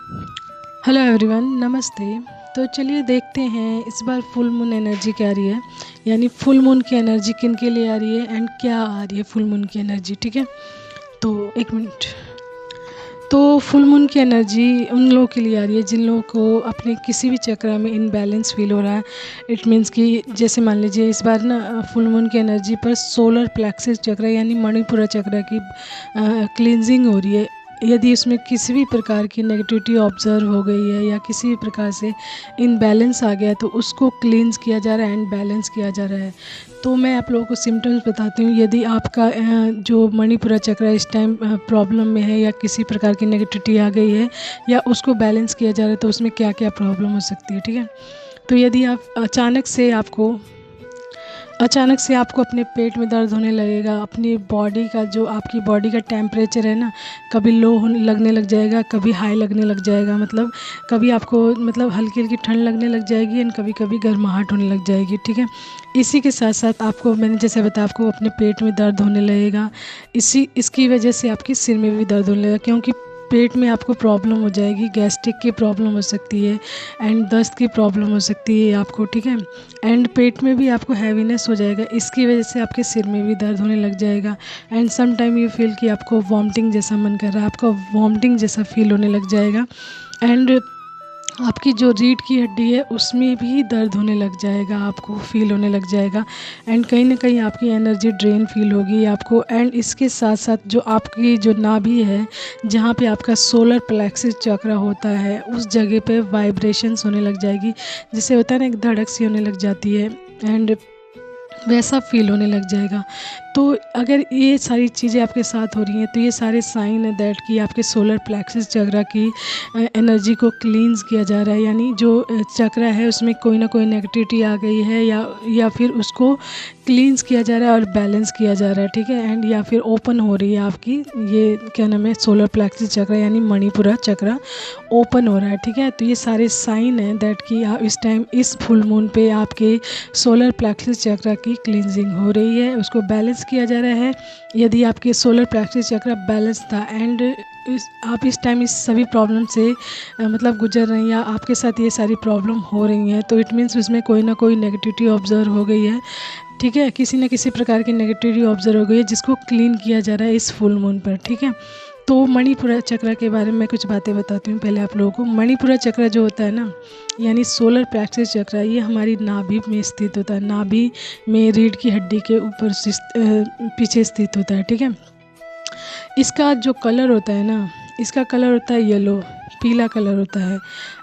Hello everyone, नमस्ते। तो चलिए देखते हैं इस बार फुल मून एनर्जी क्या आ रही है, यानी फुल मून की एनर्जी किन के लिए आ रही है एंड क्या आ रही है फुल मून की एनर्जी। ठीक है, तो एक मिनट। तो फुल मून की एनर्जी उन लोगों के लिए आ रही है जिन लोगों को अपने किसी भी चक्र में इनबैलेंस फील हो रहा है। इट मीन्स कि जैसे मान लीजिए इस बार ना फुल मून की एनर्जी पर सोलर प्लेक्सिस चक्र यानी मणिपुरा चक्र की क्लींजिंग हो रही है। यदि उसमें किसी भी प्रकार की नेगेटिविटी ऑब्जर्व हो गई है या किसी भी प्रकार से इनबैलेंस आ गया है तो उसको क्लींस किया जा रहा है एंड बैलेंस किया जा रहा है। तो मैं आप लोगों को सिम्टम्स बताती हूँ। यदि आपका जो मणिपुरा चक्र इस टाइम प्रॉब्लम में है या किसी प्रकार की नेगेटिविटी आ गई है या उसको बैलेंस किया जा रहा है तो उसमें क्या क्या प्रॉब्लम हो सकती है। ठीक है, तो यदि आप अचानक से आपको अपने पेट में दर्द होने लगेगा, अपनी बॉडी का जो आपकी बॉडी का टेम्परेचर है ना, कभी लो होने लगने लग जाएगा, कभी हाई लगने लग जाएगा। मतलब कभी आपको मतलब हल्की हल्की ठंड लगने लग जाएगी एंड कभी कभी गर्माहट होने लग जाएगी। ठीक है, इसी के साथ साथ आपको मैंने जैसे बताया आपको अपने पेट में दर्द होने लगेगा। इसकी वजह से आपके सिर में भी दर्द होने लगेगा, क्योंकि पेट में आपको प्रॉब्लम हो जाएगी, गैस्ट्रिक की प्रॉब्लम हो सकती है एंड दस्त की प्रॉब्लम हो सकती है आपको। ठीक है, एंड पेट में भी आपको हैवीनेस हो जाएगा, इसकी वजह से आपके सिर में भी दर्द होने लग जाएगा। And some time you feel कि आपको वॉमिटिंग जैसा मन कर रहा है, आपका वॉमिटिंग जैसा फील होने लग जाएगा। एंड आपकी जो रीढ़ की हड्डी है उसमें भी दर्द होने लग जाएगा, आपको फील होने लग जाएगा। एंड कहीं ना कहीं आपकी एनर्जी ड्रेन फील होगी आपको। एंड इसके साथ साथ जो आपकी जो नाभि है, जहाँ पे आपका सोलर प्लेक्सिस चक्र होता है, उस जगह पे वाइब्रेशंस होने लग जाएगी। जैसे होता है ना, एक धड़क सी होने लग जाती है एंड वैसा फील होने लग जाएगा। तो अगर ये सारी चीज़ें आपके साथ हो रही हैं तो ये सारे साइन है दैट कि आपके सोलर प्लेक्सिस चक्र की एनर्जी को क्लींस किया जा रहा है। यानी जो चक्र है उसमें कोई ना कोई नेगेटिविटी आ गई है या फिर उसको क्लींस किया जा रहा है और बैलेंस किया जा रहा है। ठीक है, एंड या फिर ओपन हो रही है आपकी ये क्या नाम है, सोलर प्लेक्सिस चक्र यानी मणिपुरा चक्र ओपन हो रहा है। ठीक है, तो ये सारे साइन हैं दैट कि आप इस टाइम इस फुल मून पे आपके सोलर प्लेक्सिस चक्र की क्लींजिंग हो रही है, उसको बैलेंस किया जा रहा है। यदि आपके सोलर प्लेक्सिस चक्र बैलेंस था एंड आप इस टाइम इस सभी प्रॉब्लम से मतलब गुजर रहे हैं या आपके साथ ये सारी प्रॉब्लम हो रही हैं, तो इट मीन्स उसमें कोई ना कोई नेगेटिविटी ऑब्जर्व हो गई है। ठीक है, किसी न किसी प्रकार की नेगेटिविटी ऑब्जर्व हो गई है जिसको क्लीन किया जा रहा है इस फुल मून पर। ठीक है, तो मणिपुरा चक्र के बारे में कुछ बातें बताती हूँ पहले आप लोगों को। मणिपुरा चक्र जो होता है ना, यानी सोलर प्लेक्सिस चक्र, ये हमारी नाभि में स्थित होता है। नाभि में रीढ़ की हड्डी के ऊपर पीछे स्थित होता है। ठीक है, इसका जो कलर होता है ना, इसका कलर होता है येलो, पीला कलर होता है।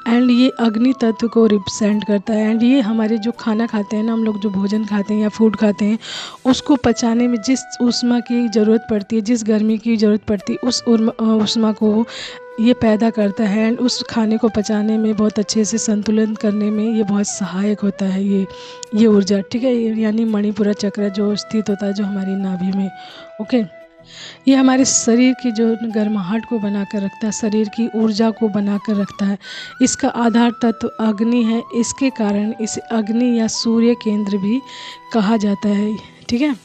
एंड ये अग्नि तत्व को रिप्रेजेंट करता है। एंड ये हमारे जो खाना खाते हैं ना, हम लोग जो भोजन खाते हैं या फूड खाते हैं, उसको पचाने में जिस ऊष्मा की ज़रूरत पड़ती है, जिस गर्मी की ज़रूरत पड़ती है, उस ऊष्मा को ये पैदा करता है। एंड उस खाने को पचाने में बहुत अच्छे से संतुलन करने में ये बहुत सहायक होता है ये ऊर्जा। ठीक है, यानी मणिपुरा चक्र जो स्थित होता है जो हमारी नाभि में। ओके, ये हमारे शरीर की जो गर्माहट को बनाकर रखता है, शरीर की ऊर्जा को बनाकर रखता है। इसका आधार तत्व अग्नि है, इसके कारण इसे अग्नि या सूर्य केंद्र भी कहा जाता है। ठीक है,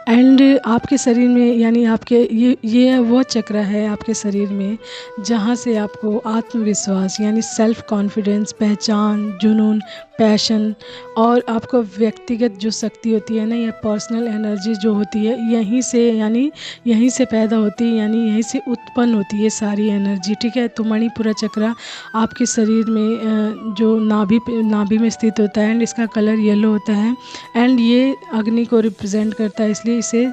एंड आपके शरीर में यानी आपके ये वो चक्र है आपके शरीर में जहाँ से आपको आत्मविश्वास यानी सेल्फ कॉन्फिडेंस, पहचान, जुनून, पैशन और आपको व्यक्तिगत जो शक्ति होती है ना या पर्सनल एनर्जी जो होती है, यहीं से पैदा होती है, यानी यहीं से उत्पन्न होती है सारी एनर्जी। ठीक है, तो मणिपुरा चक्र आपके शरीर में जो नाभि में स्थित होता है एंड इसका कलर येलो होता है। एंड ये अग्नि को रिप्रेजेंट करता है, इसलिए इसे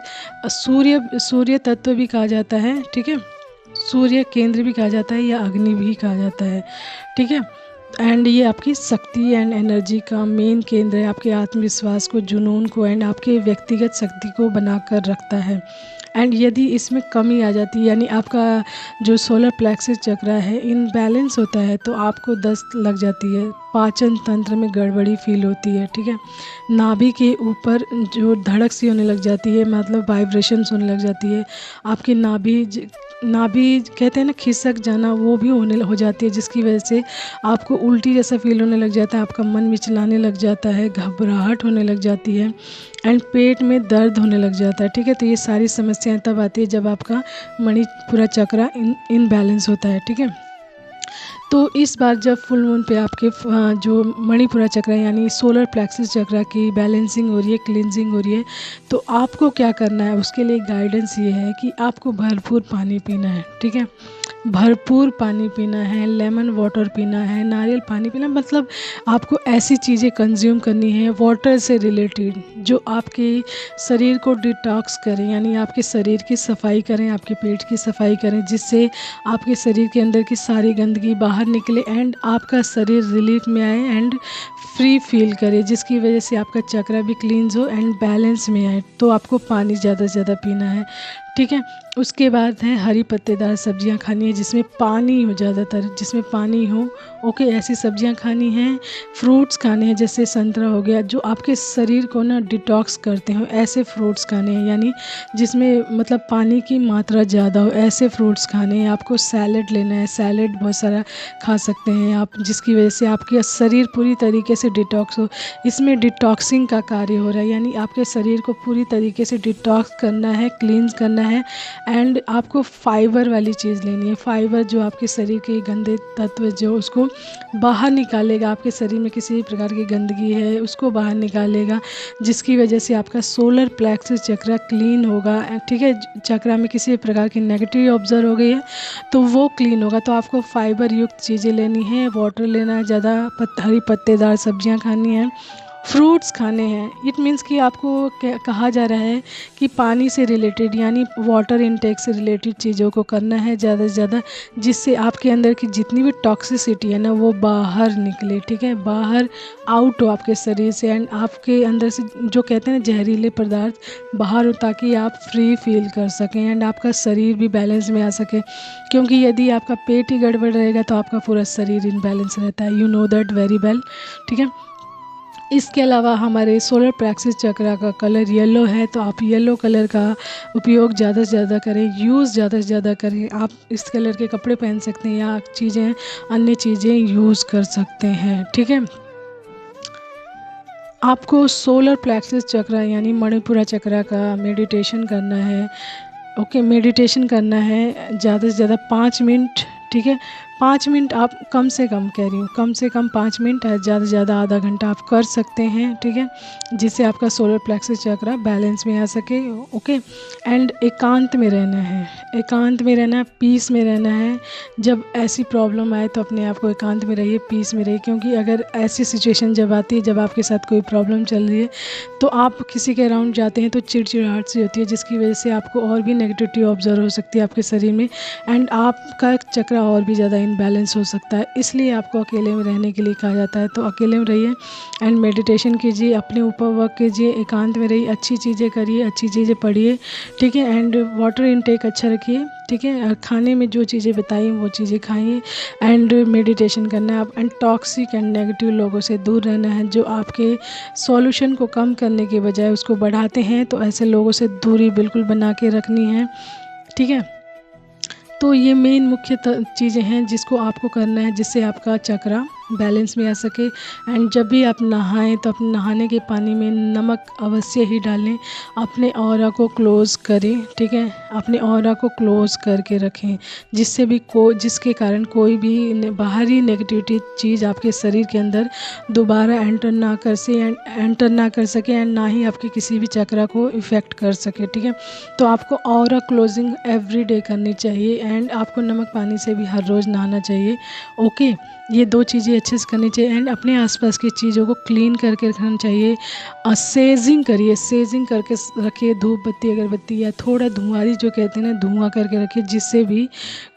सूर्य तत्व भी कहा जाता है। ठीक है, सूर्य केंद्र भी कहा जाता है या अग्नि भी कहा जाता है। ठीक है, एंड ये आपकी शक्ति एंड एनर्जी का मेन केंद्र है, आपके आत्मविश्वास को, जुनून को एंड आपके व्यक्तिगत शक्ति को बनाकर रखता है। एंड यदि इसमें कमी आ जाती है यानी आपका जो सोलर प्लेक्सिस चक्र है इनबैलेंस होता है तो आपको दस्त लग जाती है, पाचन तंत्र में गड़बड़ी फील होती है। ठीक है, नाभि के ऊपर जो धड़क सी होने लग जाती है, मतलब वाइब्रेशंस होने लग जाती है। आपकी नाभि कहते हैं ना खिसक जाना, वो भी हो जाती है, जिसकी वजह से आपको उल्टी जैसा फील होने लग जाता है, आपका मन मिचलाने लग जाता है, घबराहट होने लग जाती है एंड पेट में दर्द होने लग जाता है। ठीक है, तो ये सारी समस्याएं तब आती है जब आपका मणिपुरा चक्र इनबैलेंस होता है। ठीक है, तो इस बार जब फुल मून पे आपके जो मणिपुरा चक्र यानी सोलर प्लेक्सस चक्र की बैलेंसिंग हो रही है, क्लींजिंग हो रही है, तो आपको क्या करना है, उसके लिए गाइडेंस ये है कि आपको भरपूर पानी पीना है। ठीक है, भरपूर पानी पीना है, लेमन वाटर पीना है, नारियल पानी पीना, मतलब आपको ऐसी चीज़ें कंज्यूम करनी है वाटर से रिलेटेड जो आपके शरीर को डिटॉक्स करें, यानी आपके शरीर की सफाई करें, आपके पेट की सफाई करें, जिससे आपके शरीर के अंदर की सारी गंदगी बाहर निकले एंड आपका शरीर रिलीफ में आए एंड फ्री फील करे, जिसकी वजह से आपका चक्र भी क्लींस हो एंड बैलेंस में आए। तो आपको पानी ज़्यादा से ज़्यादा पीना है। ठीक है, उसके बाद है हरी पत्तेदार सब्जियां खानी है जिसमें पानी हो, ज़्यादातर जिसमें पानी हो। ओके, ऐसी सब्जियां खानी हैं। फ्रूट्स खाने हैं, जैसे संतरा हो गया, जो आपके शरीर को ना डिटॉक्स करते हो, ऐसे फ्रूट्स खाने हैं, यानी जिसमें मतलब पानी की मात्रा ज़्यादा हो, ऐसे फ्रूट्स खाने हैं। आपको सैलड लेना है, सैलड बहुत सारा खा सकते हैं आप, जिसकी वजह से आपका शरीर पूरी तरीके से डिटॉक्स हो। इसमें डिटॉक्सिंग का कार्य हो रहा है, यानी आपके शरीर को पूरी तरीके से डिटॉक्स करना है, क्लींस करना है। एंड आपको फाइबर वाली चीज़ लेनी है। फाइबर जो आपके शरीर के गंदे तत्व जो उसको बाहर निकालेगा, आपके शरीर में किसी भी प्रकार की गंदगी है उसको बाहर निकालेगा, जिसकी वजह से आपका सोलर प्लेक्सस चक्र क्लीन होगा। ठीक है, चक्र में किसी भी प्रकार की नेगेटिव ऑब्जर्व हो गई है तो वो क्लीन होगा। तो आपको फाइबर युक्त चीज़ें लेनी है, वाटर लेना है, ज़्यादा हरी पत्तेदार सब्जियां खानी है, फ्रूट्स खाने हैं। इट मीन्स कि आपको कहा जा रहा है कि पानी से रिलेटेड यानी वाटर इनटेक से रिलेटेड चीज़ों को करना है ज़्यादा से ज़्यादा, जिससे आपके अंदर की जितनी भी टॉक्सिसिटी है ना वो बाहर निकले। ठीक है, बाहर आउट हो आपके शरीर से एंड आपके अंदर से जो कहते हैं ना जहरीले पदार्थ बाहर हो, ताकि आप फ्री फील कर सकें एंड आपका शरीर भी बैलेंस में आ सके। क्योंकि यदि आपका पेट ही गड़बड़ रहेगा तो आपका पूरा शरीर इनबैलेंस रहता है। You know that very well. ठीक है, इसके अलावा हमारे सोलर प्लेक्सस चक्र का कलर येलो है, तो आप येलो कलर का उपयोग ज़्यादा से ज़्यादा करें, यूज़ ज़्यादा से ज़्यादा करें। आप इस कलर के कपड़े पहन सकते हैं या चीज़ें अन्य चीज़ें यूज़ कर सकते हैं। ठीक है, आपको सोलर प्लेक्सस चक्र यानी मणिपुरा चक्र का मेडिटेशन करना है। ओके, मेडिटेशन करना है ज़्यादा से ज़्यादा 5 मिनट। ठीक है, 5 मिनट आप कम से कम कह रही हूँ, कम से कम 5 मिनट है, ज़्यादा से ज़्यादा आधा घंटा आप कर सकते हैं। ठीक है, जिससे आपका सोलर प्लेक्सस चक्र बैलेंस में आ सके। ओके, एंड एकांत में रहना है, एकांत में रहना है, पीस में रहना है। जब ऐसी प्रॉब्लम आए तो अपने आप को एकांत में रहिए, पीस में रहिए, क्योंकि अगर ऐसी सिचुएशन जब आती है, जब आपके साथ कोई प्रॉब्लम चल रही है तो आप किसी के अराउंड जाते हैं तो चिड़चिड़ाहट सी होती है, जिसकी वजह से आपको और भी नेगेटिविटी ऑब्जर्व हो सकती है आपके शरीर में एंड आपका चक्र और भी ज़्यादा इनबैलेंस हो सकता है। इसलिए आपको अकेले में रहने के लिए कहा जाता है। तो अकेले में रहिए एंड मेडिटेशन कीजिए, अपने ऊपर वर्क कीजिए, एकांत में रहिए, अच्छी चीज़ें करिए, अच्छी चीज़ें पढ़िए। ठीक है, एंड वाटर इनटेक अच्छा रखिए। ठीक है, खाने में जो चीज़ें बताई वो चीज़ें खाइए एंड मेडिटेशन करना है आप। एंड टॉक्सिक एंड नेगेटिव लोगों से दूर रहना है, जो आपके सॉल्यूशन को कम करने के बजाय उसको बढ़ाते हैं, तो ऐसे लोगों से दूरी बिल्कुल बना के रखनी है। ठीक है, तो ये मेन मुख्य चीज़ें हैं जिसको आपको करना है, जिससे आपका चक्र बैलेंस में आ सके। एंड जब भी आप नहाएं तो अपने नहाने के पानी में नमक अवश्य ही डालें, अपने ऑरा को क्लोज़ करें। ठीक है, अपने ऑरा को क्लोज़ करके रखें, जिससे भी जिसके कारण कोई भी बाहरी नेगेटिविटी चीज़ आपके शरीर के अंदर दोबारा एंटर ना कर सके एंड ना ही आपके किसी भी चक्र को इफ़ेक्ट कर सके। ठीक है, तो आपको ऑरा क्लोजिंग एवरी डे करनी चाहिए एंड आपको नमक पानी से भी हर रोज़ नहाना चाहिए। ओके, ये 2 चीज़ें अच्छे से करनी चाहिए एंड अपने आसपास की चीज़ों को क्लीन करके रखना चाहिए। सेजिंग करिए, सेजिंग करके रखिए, धूप बत्ती अगरबत्ती या थोड़ा धुआंरी जो कहते हैं ना, धुआं करके रखिए, जिससे भी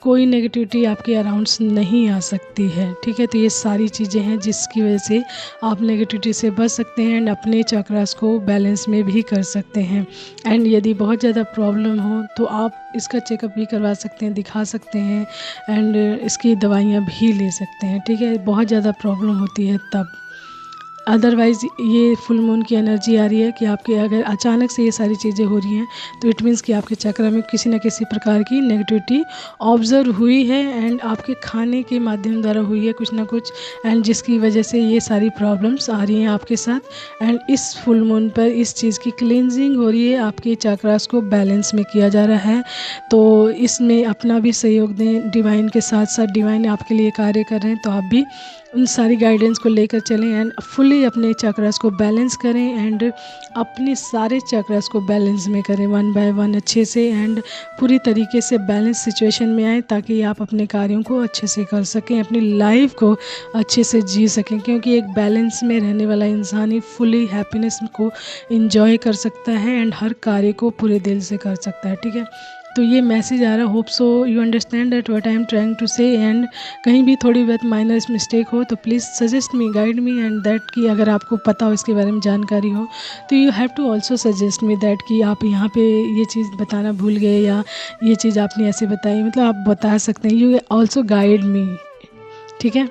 कोई नेगेटिविटी आपके अराउंड्स नहीं आ सकती है। ठीक है, तो ये सारी चीज़ें हैं जिसकी वजह से आप नेगेटिविटी से बच सकते हैं एंड अपने चक्रास को बैलेंस में भी कर सकते हैं। एंड यदि बहुत ज़्यादा प्रॉब्लम हो तो आप इसका चेकअप भी करवा सकते हैं, दिखा सकते हैं एंड इसकी दवाइयाँ भी ले सकते हैं। ठीक है, बहुत ज़्यादा प्रॉब्लम होती है तब। अदरवाइज़ ये फुल मून की एनर्जी आ रही है कि आपके अगर अचानक से ये सारी चीज़ें हो रही हैं तो इट मीन्स कि आपके चक्र में किसी न किसी प्रकार की नेगेटिविटी ऑब्ज़र्व हुई है एंड आपके खाने के माध्यम द्वारा हुई है कुछ ना कुछ, एंड जिसकी वजह से ये सारी प्रॉब्लम्स आ रही हैं आपके साथ। एंड इस फुल मून पर इस चीज़ की क्लींजिंग हो रही है, आपके चक्रास को बैलेंस में किया जा रहा है। तो इसमें अपना भी सहयोग दें, डिवाइन के साथ साथ डिवाइन आपके लिए कार्य कर रहे हैं, तो आप भी उन सारी गाइडेंस को लेकर चलें एंड फुली अपने चक्रास को बैलेंस करें एंड अपने सारे चक्रास को बैलेंस में करें वन बाय वन अच्छे से, एंड पूरी तरीके से बैलेंस सिचुएशन में आए ताकि आप अपने कार्यों को अच्छे से कर सकें, अपनी लाइफ को अच्छे से जी सकें। क्योंकि एक बैलेंस में रहने वाला इंसान ही फुली हैप्पीनेस को इंजॉय कर सकता है एंड हर कार्य को पूरे दिल से कर सकता है। ठीक है, तो ये मैसेज आ रहा है, hope so you understand that what I am trying to say. And कहीं भी थोड़ी बहुत माइनर मिस्टेक हो तो please suggest me, guide me and that कि अगर आपको पता हो इसके बारे में जानकारी हो तो you have to also suggest me that कि आप यहाँ पे ये चीज़ बताना भूल गए या ये चीज़ आपने ऐसे बताई, मतलब आप बता सकते हैं, यू ऑल्सो गाइड मी। ठीक है,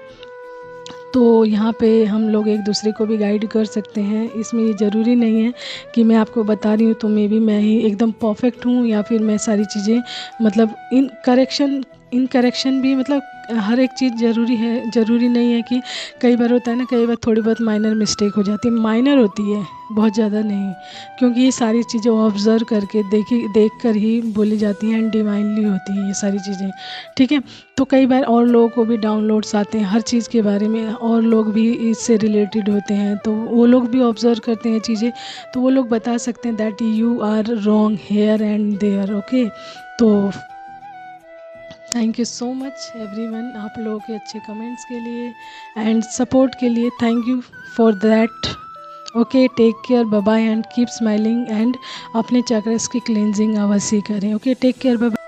तो यहाँ पे हम लोग एक दूसरे को भी गाइड कर सकते हैं। इसमें ये ज़रूरी नहीं है कि मैं आपको बता रही हूँ तो मे बी मैं ही एकदम परफेक्ट हूँ या फिर मैं सारी चीज़ें मतलब इन करेक्शन भी मतलब हर एक चीज़ ज़रूरी है, ज़रूरी नहीं है कि कई बार होता है ना, कई बार थोड़ी बहुत माइनर मिस्टेक हो जाती है, माइनर होती है, बहुत ज़्यादा नहीं, क्योंकि ये सारी चीज़ें ऑब्ज़र्व करके देख कर ही बोली जाती हैं एंड डिवाइनली होती हैं ये सारी चीज़ें। ठीक है, तो कई बार और लोगों को भी डाउनलोड्स आते हैं हर चीज़ के बारे में, और लोग भी इससे रिलेटेड होते हैं तो वो लोग भी ऑब्ज़र्व करते हैं चीज़ें, तो वो लोग बता सकते हैं that you are wrong here and there. Okay, तो thank you so much everyone, आप लोगों के अच्छे कमेंट्स के लिए एंड सपोर्ट के लिए, thank you for that. Okay, take care, bye bye and keep smiling and अपने चक्रास की क्लींजिंग अवश्य करें। Okay, take care, bye.